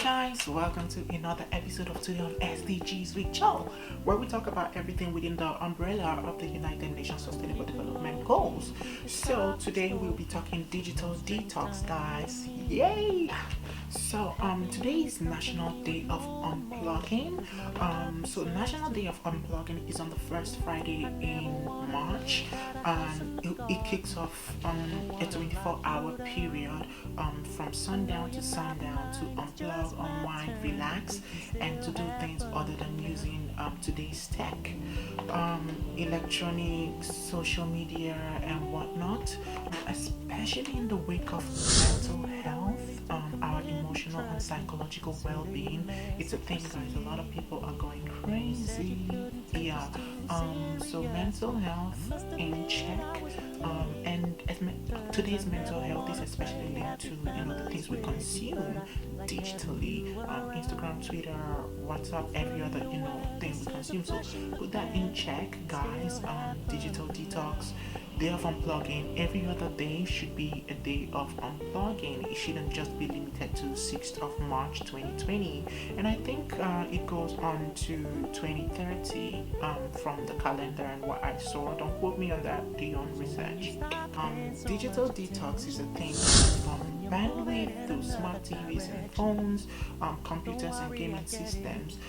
guys, welcome to another episode of Today on SDGs with Joel, where we talk about everything within the umbrella of the United Nations Sustainable Development Goals. So today we'll be talking digital detox, guys. Yay! So today is National Day of Unplugging. So National Day of Unplugging is on the first Friday in March, and it kicks off a 24-hour period from sundown to sundown to unplug, unwind, relax, and to do things other than using today's tech, electronics, social media, and whatnot, especially in the wake of mental health, our emotional and psychological well-being. It's a thing, guys. A lot of people are going crazy. Yeah. So mental health in check. And today's mental health is especially linked to the things we consume digitally, Instagram, Twitter, WhatsApp, every other thing we consume. So put that in check, guys. Digital detox. Day of unplugging. Every other day should be a day of unplugging. It shouldn't just be limited to 6th of March 2020. And I think it goes on to 2030 from the calendar and what I saw. Don't quote me on that. Do your own research. Digital detox is a thing from bandwidth to smart TVs and phones, computers and gaming systems.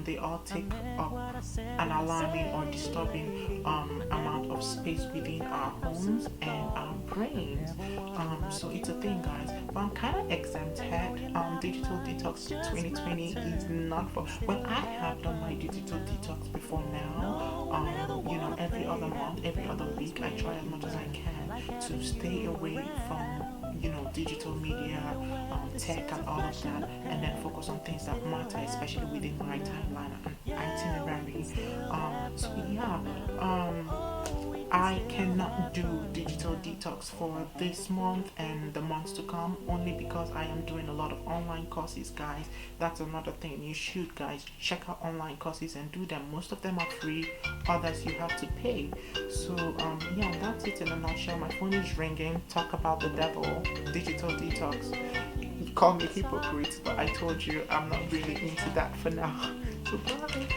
They all take up an alarming or disturbing amount of space within our homes and our brains. So it's a thing, guys. But I'm kind of exempted. Digital detox 2020 is not for. Well, I have done my digital detox before now. Every other month, every other week, I try as much as I can to stay away from digital media, tech, and all of that, and then focus on things that matter, especially within my timeline and itinerary. I cannot do digital detox for this month and the months to come, only because I am doing a lot of online courses, guys. That's another thing. You should, guys, check out online courses and do them. Most of them are free, others you have to pay. So that's it in a nutshell. My phone is ringing. Talk about the devil. Digital detox. You call me hypocrite, but I told you I'm not really into that for now. So bye.